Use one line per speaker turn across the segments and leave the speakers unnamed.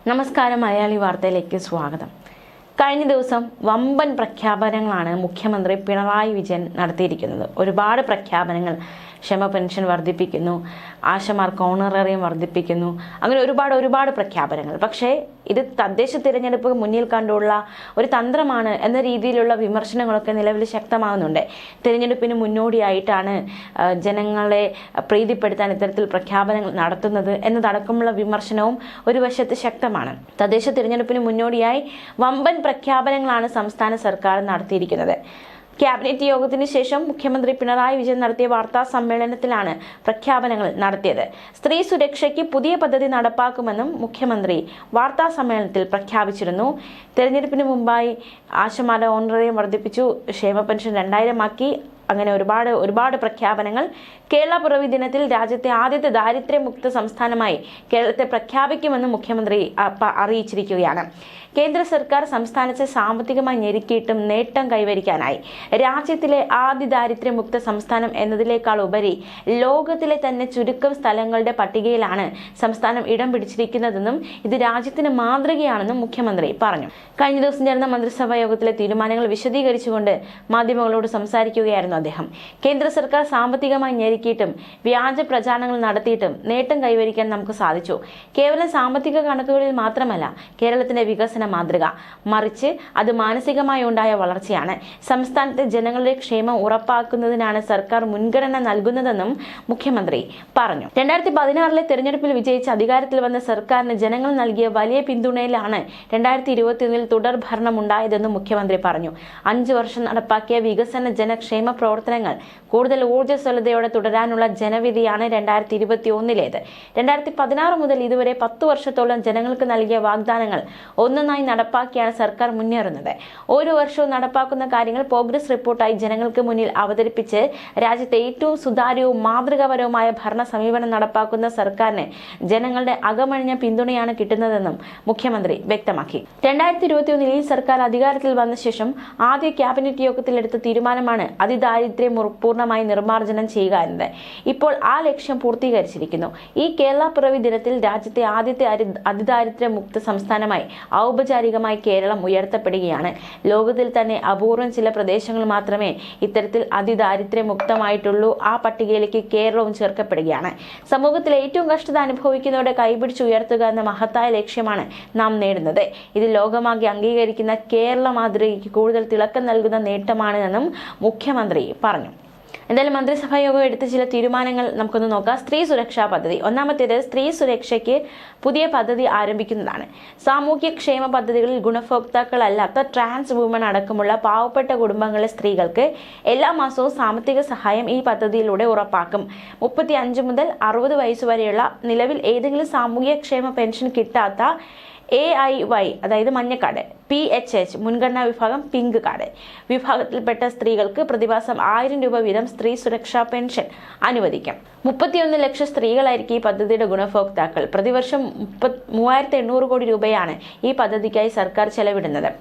നമസ്കാരം, മലയാളി വാർത്തയിലേക്ക് സ്വാഗതം. കഴിഞ്ഞ ദിവസം വമ്പൻ പ്രഖ്യാപനങ്ങളാണ് മുഖ്യമന്ത്രി പിണറായി വിജയൻ നടത്തിയിരിക്കുന്നത്. ഒരുപാട് പ്രഖ്യാപനങ്ങൾ. ക്ഷേമ പെൻഷൻ വർദ്ധിപ്പിക്കുന്നു, ആശമാർക്ക് ഓണറേറിയം വർദ്ധിപ്പിക്കുന്നു, അങ്ങനെ ഒരുപാട് പ്രഖ്യാപനങ്ങൾ. പക്ഷേ ഇത് തദ്ദേശ തിരഞ്ഞെടുപ്പ് മുന്നിൽ കണ്ടുള്ള ഒരു തന്ത്രമാണ് എന്ന രീതിയിലുള്ള വിമർശനങ്ങളൊക്കെ നിലവിൽ ശക്തമാകുന്നുണ്ട്. തിരഞ്ഞെടുപ്പിന് മുന്നോടിയായിട്ടാണ് ജനങ്ങളെ പ്രീതിപ്പെടുത്താൻ ഇത്തരത്തിൽ പ്രഖ്യാപനങ്ങൾ നടത്തുന്നത് എന്നതടക്കമുള്ള വിമർശനവും ഒരു വശത്ത് ശക്തമാണ്. തദ്ദേശ തിരഞ്ഞെടുപ്പിന് മുന്നോടിയായി വമ്പൻ പ്രഖ്യാപനങ്ങളാണ് സംസ്ഥാന സർക്കാർ നടത്തിയിരിക്കുന്നത്. ക്യാബിനറ്റ് യോഗത്തിന് ശേഷം മുഖ്യമന്ത്രി പിണറായി വിജയൻ നടത്തിയ വാർത്താ സമ്മേളനത്തിലാണ് പ്രഖ്യാപനങ്ങൾ നടത്തിയത്. സ്ത്രീ സുരക്ഷയ്ക്ക് പുതിയ പദ്ധതി നടപ്പാക്കുമെന്നും മുഖ്യമന്ത്രി വാർത്താ സമ്മേളനത്തിൽ പ്രഖ്യാപിച്ചിരുന്നു. തെരഞ്ഞെടുപ്പിന് മുമ്പായി ആശമാരുടെ ഓണറേറിയം വർദ്ധിപ്പിച്ചു, ക്ഷേമ പെൻഷൻ 2000 ആക്കി, അങ്ങനെ ഒരുപാട് പ്രഖ്യാപനങ്ങൾ. കേരള പിറവി ദിനത്തിൽ രാജ്യത്തെ ആദ്യത്തെ ദാരിദ്ര്യമുക്ത സംസ്ഥാനമായി കേരളത്തെ പ്രഖ്യാപിക്കുമെന്ന് മുഖ്യമന്ത്രി അറിയിച്ചിരിക്കുകയാണ്. കേന്ദ്ര സർക്കാർ സംസ്ഥാനത്തെ സാമ്പത്തികമായി ഞെരുക്കിയിട്ടും നേട്ടം കൈവരിക്കാനായി രാജ്യത്തിലെ ആദ്യ ദാരിദ്ര്യമുക്ത സംസ്ഥാനം എന്നതിനേക്കാൾ ഉപരി ലോകത്തിലെ തന്നെ ചുരുക്കം സ്ഥലങ്ങളുടെ പട്ടികയിലാണ് സംസ്ഥാനം ഇടം പിടിച്ചിരിക്കുന്നതെന്നും ഇത് രാജ്യത്തിന് മാതൃകയാണെന്നും മുഖ്യമന്ത്രി പറഞ്ഞു. കഴിഞ്ഞ ദിവസം ചേർന്ന മന്ത്രിസഭാ യോഗത്തിലെ തീരുമാനങ്ങൾ വിശദീകരിച്ചുകൊണ്ട് മാധ്യമങ്ങളോട് സംസാരിക്കുകയായിരുന്നു അദ്ദേഹം. കേന്ദ്ര സർക്കാർ സാമ്പത്തികമായി ഞെരുക്കിയിട്ടും വ്യാജ പ്രചാരണങ്ങൾ നടത്തിയിട്ടും നേട്ടം കൈവരിക്കാൻ നമുക്ക് സാധിച്ചു. കേവലം സാമ്പത്തിക കണക്കുകളിൽ മാത്രമല്ല കേരളത്തിന്റെ വികസന മാതൃക, മറിച്ച് അത് മാനസികമായി ഉണ്ടായ വളർച്ചയാണ്. സംസ്ഥാനത്തെ ജനങ്ങളുടെ ക്ഷേമം ഉറപ്പാക്കുന്നതിനാണ് സർക്കാർ മുൻഗണന നൽകുന്നതെന്നും മുഖ്യമന്ത്രി പറഞ്ഞു. 2016 തെരഞ്ഞെടുപ്പിൽ വിജയിച്ച് അധികാരത്തിൽ വന്ന സർക്കാരിന് ജനങ്ങൾ നൽകിയ വലിയ പിന്തുണയിലാണ് 2021 തുടർ ഭരണം ഉണ്ടായതെന്നും മുഖ്യമന്ത്രി പറഞ്ഞു. 5 വർഷം നടപ്പാക്കിയ വികസന ജനക്ഷേമ പ്രവർത്തനങ്ങൾ കൂടുതൽ ഊർജ്ജസ്വലതയോടെ തുടരാനുള്ള ജനവിധിയാണ് 2021 2016 മുതൽ ഇതുവരെ 10 വർഷത്തോളം ജനങ്ങൾക്ക് നൽകിയ വാഗ്ദാനങ്ങൾ ഒന്നൊന്നായി നടപ്പാക്കിയാണ് സർക്കാർ മുന്നേറുന്നത്. ഓരോ വർഷവും നടപ്പാക്കുന്ന കാര്യങ്ങൾ പ്രോഗ്രസ് റിപ്പോർട്ടായി ജനങ്ങൾക്ക് മുന്നിൽ അവതരിപ്പിച്ച് രാജ്യത്തെ ഏറ്റവും സുതാര്യവും മാതൃകാപരവുമായ ഭരണ സമീപനം നടപ്പാക്കുന്ന സർക്കാരിന് ജനങ്ങളുടെ അകമഴിഞ്ഞ പിന്തുണയാണ് കിട്ടുന്നതെന്നും മുഖ്യമന്ത്രി വ്യക്തമാക്കി. 2021 ഈ സർക്കാർ അധികാരത്തിൽ വന്ന ശേഷം ആദ്യ ക്യാബിനറ്റ് യോഗത്തിൽ എടുത്ത തീരുമാനമാണ് അതിദാരിദ്ര്യം പൂർണ്ണമായി നിർമ്മാർജ്ജനം ചെയ്യുക എന്നത്. ഇപ്പോൾ ആ ലക്ഷ്യം പൂർത്തീകരിച്ചിരിക്കുന്നു. ഈ കേരള പിറവി ദിനത്തിൽ രാജ്യത്തെ ആദ്യത്തെ അതിദാരിദ്ര്യമുക്ത സംസ്ഥാനമായി ഔപചാരികമായി കേരളം ഉയർത്തപ്പെടുകയാണ്. ലോകത്തിൽ തന്നെ അപൂർവം ചില പ്രദേശങ്ങൾ മാത്രമേ ഇത്തരത്തിൽ അതിദാരിദ്ര്യമുക്തമായിട്ടുള്ളൂ. ആ പട്ടികയിലേക്ക് കേരളവും ചേർക്കപ്പെടുകയാണ്. സമൂഹത്തിലെ ഏറ്റവും കഷ്ടത അനുഭവിക്കുന്നവരുടെ കൈപിടിച്ചുയർത്തുക എന്ന മഹത്തായ ലക്ഷ്യമാണ് നാം നേടുന്നത്. ഇത് ലോകമാകെ അംഗീകരിക്കുന്ന കേരള മാതൃകയ്ക്ക് കൂടുതൽ തിളക്കം നൽകുന്ന നേട്ടമാണ് എന്നും മുഖ്യമന്ത്രി പറഞ്ഞു. എന്തായാലും മന്ത്രിസഭാ യോഗം എടുത്ത ചില തീരുമാനങ്ങൾ നമുക്കൊന്ന് നോക്കാം. സ്ത്രീ സുരക്ഷാ പദ്ധതി. ഒന്നാമത്തേത് സ്ത്രീ സുരക്ഷയ്ക്ക് പുതിയ പദ്ധതി ആരംഭിക്കുന്നതാണ്. സാമൂഹ്യക്ഷേമ പദ്ധതികളിൽ ഗുണഭോക്താക്കളല്ലാത്ത ട്രാൻസ് വുമൺ അടക്കമുള്ള പാവപ്പെട്ട കുടുംബങ്ങളിലെ സ്ത്രീകൾക്ക് എല്ലാ മാസവും സാമ്പത്തിക സഹായം ഈ പദ്ധതിയിലൂടെ ഉറപ്പാക്കും. 35 മുതൽ 60 വയസ്സ് വരെയുള്ള നിലവിൽ ഏതെങ്കിലും സാമൂഹ്യക്ഷേമ പെൻഷൻ കിട്ടാത്ത AIY അതായത് മഞ്ഞക്കാർഡ്, PHH മുൻഗണനാ വിഭാഗം, പിങ്ക് കാർഡ് വിഭാഗത്തിൽപ്പെട്ട സ്ത്രീകൾക്ക് പ്രതിമാസം 1000 രൂപ വീതം സ്ത്രീ സുരക്ഷാ പെൻഷൻ അനുവദിക്കാം. 31 ലക്ഷം സ്ത്രീകളായിരിക്കും ഈ പദ്ധതിയുടെ ഗുണഭോക്താക്കൾ. പ്രതിവർഷം 3800 കോടി രൂപയാണ് ഈ പദ്ധതിക്കായി സർക്കാർ ചെലവിടുന്നത്.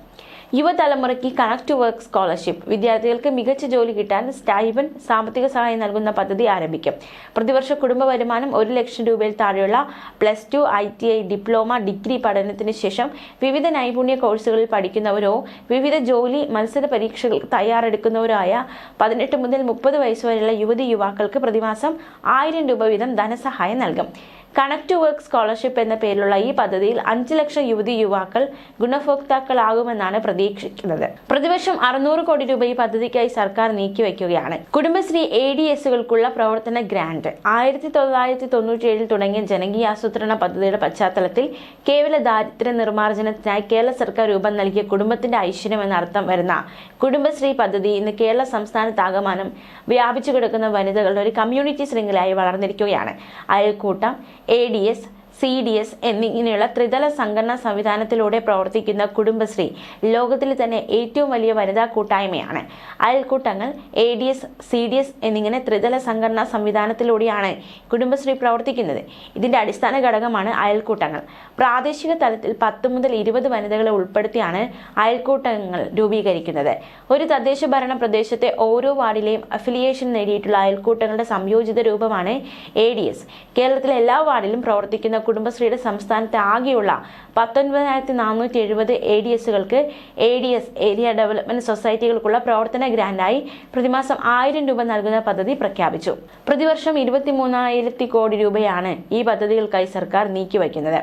യുവതലമുറയ്ക്ക് കണക്ട് ടു വർക്ക് സ്കോളർഷിപ്പ്. വിദ്യാർത്ഥികൾക്ക് മികച്ച ജോലി കിട്ടാൻ സ്റ്റൈഫൻഡ് സാമ്പത്തിക സഹായം നൽകുന്ന പദ്ധതി ആരംഭിക്കും. പ്രതിവർഷ കുടുംബ വരുമാനം 1 ലക്ഷം രൂപയിൽ താഴെയുള്ള +2, ITI, ഡിപ്ലോമ, ഡിഗ്രി പഠനത്തിന് ശേഷം വിവിധ നൈപുണ്യ കോഴ്സുകളിൽ പഠിക്കുന്നവരോ വിവിധ ജോലി മത്സര പരീക്ഷകൾക്ക് തയ്യാറെടുക്കുന്നവരോ ആയ 18 മുതൽ 30 വയസ്സ് വരെയുള്ള യുവതി യുവാക്കൾക്ക് പ്രതിമാസം 1000 രൂപ വീതം ധനസഹായം നൽകും. കണക്ട് ടു വർക്ക് സ്കോളർഷിപ്പ് എന്ന പേരിലുള്ള ഈ പദ്ധതിയിൽ 5 ലക്ഷം യുവതി യുവാക്കൾ ഗുണഭോക്താക്കളാകുമെന്നാണ് പ്രതീക്ഷിക്കുന്നത്. പ്രതിവർഷം 600 കോടി രൂപ ഈ പദ്ധതിക്കായി സർക്കാർ നീക്കിവെക്കുകയാണ്. കുടുംബശ്രീ ADSകൾക്കുള്ള പ്രവർത്തന ഗ്രാന്റ്. 1997 തുടങ്ങിയ ജനകീയ ആസൂത്രണ പദ്ധതിയുടെ പശ്ചാത്തലത്തിൽ കേവല ദാരിദ്ര്യ നിർമ്മാർജ്ജനത്തിനായി കേരള സർക്കാർ രൂപം നൽകിയ കുടുംബത്തിന്റെ ഐശ്വര്യം എന്നർത്ഥം വരുന്ന കുടുംബശ്രീ പദ്ധതി ഇന്ന് കേരള സംസ്ഥാനത്താകമാനം വ്യാപിച്ചു കിടക്കുന്ന വനിതകളുടെ ഒരു കമ്മ്യൂണിറ്റി ശൃംഖലയായി വളർന്നിരിക്കുകയാണ്. അയൽക്കൂട്ടം, ADS, CDS എന്നിങ്ങനെയുള്ള ത്രിതല സംഘടനാ സംവിധാനത്തിലൂടെ പ്രവർത്തിക്കുന്ന കുടുംബശ്രീ ലോകത്തിലെ തന്നെ ഏറ്റവും വലിയ വനിതാ കൂട്ടായ്മയാണ്. അയൽക്കൂട്ടങ്ങൾ, ADS, CDS എന്നിങ്ങനെ ത്രിതല സംഘടനാ സംവിധാനത്തിലൂടെയാണ് കുടുംബശ്രീ പ്രവർത്തിക്കുന്നത്. ഇതിന്റെ അടിസ്ഥാന ഘടകമാണ് അയൽക്കൂട്ടങ്ങൾ. പ്രാദേശിക തലത്തിൽ 10 മുതൽ 20 വനിതകളെ ഉൾപ്പെടുത്തിയാണ് അയൽക്കൂട്ടങ്ങൾ രൂപീകരിക്കുന്നത്. ഒരു തദ്ദേശ ഭരണ പ്രദേശത്തെ ഓരോ വാർഡിലെയും അഫിലിയേഷൻ നേടിയിട്ടുള്ള അയൽക്കൂട്ടങ്ങളുടെ സംയോജിത രൂപമാണ് ADS. കേരളത്തിലെ എല്ലാ വാർഡിലും പ്രവർത്തിക്കുന്ന കുടുംബശ്രീയുടെ സംസ്ഥാനത്തെ ആകെയുള്ള 19,470 ADSകൾക്ക് ADS ഏരിയ ഡെവലപ്മെന്റ് സൊസൈറ്റികൾക്കുള്ള പ്രവർത്തന ഗ്രാന്റായി പ്രതിമാസം 1,000 രൂപ നൽകുന്ന പദ്ധതി പ്രഖ്യാപിച്ചു. പ്രതിവർഷം 23,000 കോടി രൂപയാണ് ഈ പദ്ധതികൾക്കായി സർക്കാർ നീക്കിവയ്ക്കുന്നത്.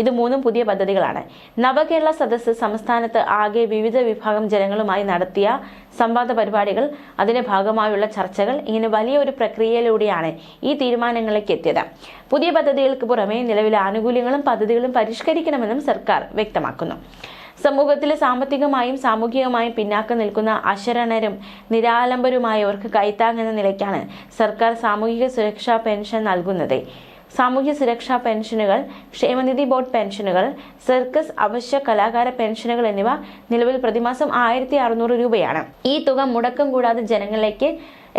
ഇത് 3 പുതിയ പദ്ധതികളാണ്. നവകേരള സദസ്സ് സംസ്ഥാനത്ത് ആകെ വിവിധ വിഭാഗം ജനങ്ങളുമായി നടത്തിയ സംവാദ പരിപാടികൾ, അതിന്റെ ഭാഗമായുള്ള ചർച്ചകൾ, ഇങ്ങനെ വലിയ ഒരു പ്രക്രിയയിലൂടെയാണ് ഈ തീരുമാനങ്ങളിലേക്ക് എത്തിയത്. പുതിയ പദ്ധതികൾക്ക് പുറമെ നിലവിലെ ആനുകൂല്യങ്ങളും പദ്ധതികളും പരിഷ്കരിക്കണമെന്നും സർക്കാർ വ്യക്തമാക്കുന്നു. സമൂഹത്തിലെ സാമ്പത്തികമായും സാമൂഹികമായും പിന്നാക്കം നിൽക്കുന്ന അശരണരും നിരാലംബരുമായവർക്ക് കൈത്താങ്ങെന്ന നിലയ്ക്കാണ് സർക്കാർ സാമൂഹിക സുരക്ഷാ പെൻഷൻ നൽകുന്നത്. സാമൂഹ്യ സുരക്ഷാ പെൻഷനുകൾ, ക്ഷേമനിധി ബോർഡ് പെൻഷനുകൾ, സർക്കസ് അവശ്യ കലാകാര പെൻഷനുകൾ എന്നിവ നിലവിൽ പ്രതിമാസം 1,600 രൂപയാണ്. ഈ തുക മുടക്കം കൂടാതെ ജനങ്ങളിലേക്ക്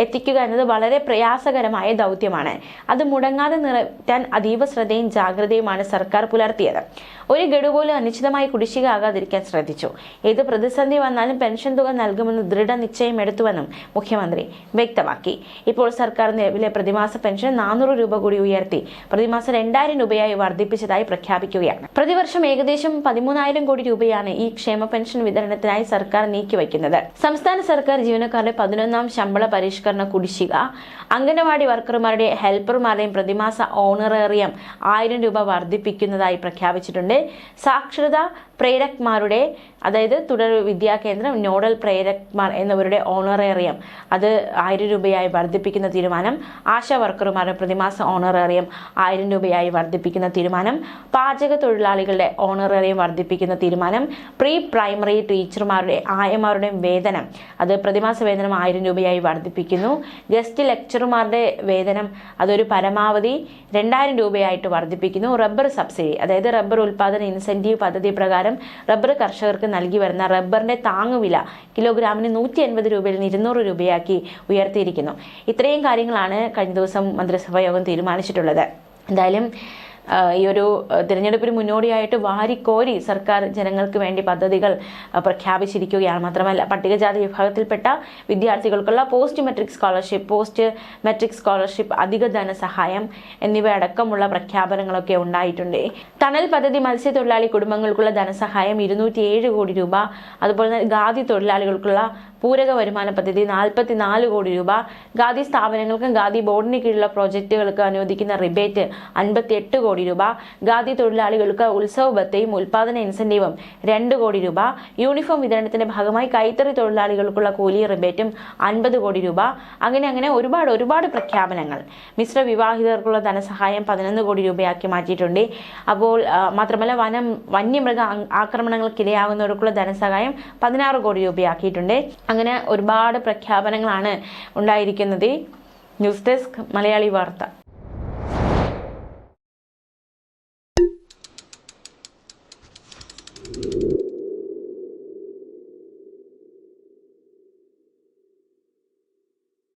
എത്തിക്കുക എന്നത് വളരെ പ്രയാസകരമായ ദൗത്യമാണ്. അത് മുടങ്ങാതെ നിറവേറ്റാൻ അതീവ ശ്രദ്ധയും ജാഗ്രതയുമാണ് സർക്കാർ പുലർത്തിയത്. ഒരു ഗഡു പോലും അനിശ്ചിതമായി കുടിശ്ശിക ആകാതിരിക്കാൻ ശ്രദ്ധിച്ചു. ഏത് പ്രതിസന്ധി വന്നാലും പെൻഷൻ തുക നൽകുമെന്ന് ദൃഢനിശ്ചയം എടുത്തുവെന്നും മുഖ്യമന്ത്രി വ്യക്തമാക്കി. ഇപ്പോൾ സർക്കാർ നിലവിലെ പ്രതിമാസ പെൻഷൻ 400 രൂപ കൂടി ഉയർത്തി പ്രതിമാസം 2,000 രൂപയായി വർദ്ധിപ്പിച്ചതായി പ്രഖ്യാപിക്കുകയാണ്. പ്രതിവർഷം ഏകദേശം 13,000 കോടി രൂപയാണ് ഈ ക്ഷേമ പെൻഷൻ വിതരണത്തിനായി സർക്കാർ നീക്കിവയ്ക്കുന്നത്. സംസ്ഥാന സർക്കാർ ജീവനക്കാരുടെ 11ാം ശമ്പള പരിഷ്കരണ കുടിശ്ശിക, അംഗനവാടി വർക്കർമാരുടെ ഹെൽപ്പർമാരുടെയും പ്രതിമാസ ഓണറേറിയം 1,000 രൂപ വർദ്ധിപ്പിക്കുന്നതായി പ്രഖ്യാപിച്ചിട്ടുണ്ട്. സാക്ഷരതാ പ്രേരക്മാരുടെ, അതായത് തുടർ വിദ്യാകേന്ദ്രം നോഡൽ പ്രേരക്മാർ എന്നിവരുടെ ഓണറേറിയം അത് 1,000 രൂപയായി വർദ്ധിപ്പിക്കുന്ന തീരുമാനം. ആശാ വർക്കർമാരുടെ പ്രതിമാസ ഓണറേറിയം 1,000 രൂപയായി വർദ്ധിപ്പിക്കുന്ന തീരുമാനം. പാചക തൊഴിലാളികളുടെ ഓണറേറിയം വർദ്ധിപ്പിക്കുന്ന തീരുമാനം. പ്രീ പ്രൈമറി ടീച്ചർമാരുടെ, ആയമാരുടെയും വേതനം അത് പ്രതിമാസ വേതനം 1,000 രൂപയായി വർദ്ധിപ്പിക്കുന്നു. ഗസ്റ്റ് ലെക്ചർമാരുടെ വേതനം അതൊരു പരമാവധി 2,000 രൂപയായിട്ട് വർദ്ധിപ്പിക്കുന്നു. റബ്ബർ സബ്സിഡി, അതായത് റബ്ബർ ഉൽപാദന ഇൻസെന്റീവ് പദ്ധതി പ്രകാരം റബ്ബർ കർഷകർക്ക് നൽകി വരുന്ന റബ്ബറിന്റെ താങ്ങുവില കിലോഗ്രാമിന് 180 രൂപയിൽ നിന്ന് 200 രൂപയാക്കി ഉയർത്തിയിരിക്കുന്നു. ഇത്രയും കാര്യങ്ങളാണ് കഴിഞ്ഞ ദിവസം മന്ത്രിസഭാ യോഗം തീരുമാനിച്ചിട്ടുള്ളത്. എന്തായാലും ഈ ഒരു തിരഞ്ഞെടുപ്പിന് മുന്നോടിയായിട്ട് വാരിക്കോരി സർക്കാർ ജനങ്ങൾക്ക് വേണ്ടി പദ്ധതികൾ പ്രഖ്യാപിച്ചിരിക്കുകയാണ്. മാത്രമല്ല പട്ടികജാതി വിഭാഗത്തിൽപ്പെട്ട വിദ്യാർത്ഥികൾക്കുള്ള പോസ്റ്റ് മെട്രിക് സ്കോളർഷിപ്പ്, അധിക ധനസഹായം എന്നിവയടക്കമുള്ള പ്രഖ്യാപനങ്ങളൊക്കെ ഉണ്ടായിട്ടുണ്ട്. തണൽ പദ്ധതി മത്സ്യത്തൊഴിലാളി കുടുംബങ്ങൾക്കുള്ള ധനസഹായം 207 കോടി രൂപ. അതുപോലെ തന്നെ ഖാദി തൊഴിലാളികൾക്കുള്ള പൂരക വരുമാന പദ്ധതി 44 കോടി രൂപ. ഖാദി സ്ഥാപനങ്ങൾക്കും ഖാദി ബോർഡിന് കീഴിലുള്ള പ്രോജക്റ്റുകൾക്ക് അനുവദിക്കുന്ന റിബേറ്റ് 58 കോടി രൂപ. ഖാദി തൊഴിലാളികൾക്ക് ഉത്സവ ഭത്തയും ഉൽപാദന ഇൻസെന്റീവും 2 കോടി രൂപ. യൂണിഫോം വിതരണത്തിന്റെ ഭാഗമായി കൈത്തറി തൊഴിലാളികൾക്കുള്ള കൂലി റിബേറ്റും 50 കോടി രൂപ. അങ്ങനെ ഒരുപാട് പ്രഖ്യാപനങ്ങൾ. മിശ്ര വിവാഹിതർക്കുള്ള ധനസഹായം 11 കോടി രൂപയാക്കി മാറ്റിയിട്ടുണ്ട്. അപ്പോൾ മാത്രമല്ല വന്യമൃഗ ആക്രമണങ്ങൾക്കിരയാകുന്നവർക്കുള്ള ധനസഹായം 16 കോടി രൂപയാക്കിയിട്ടുണ്ട്. അങ്ങനെ ഒരുപാട് പ്രഖ്യാപനങ്ങളാണ് ഉണ്ടായിരിക്കുന്നത്. ന്യൂസ് ഡെസ്ക് മലയാളി വാർത്ത.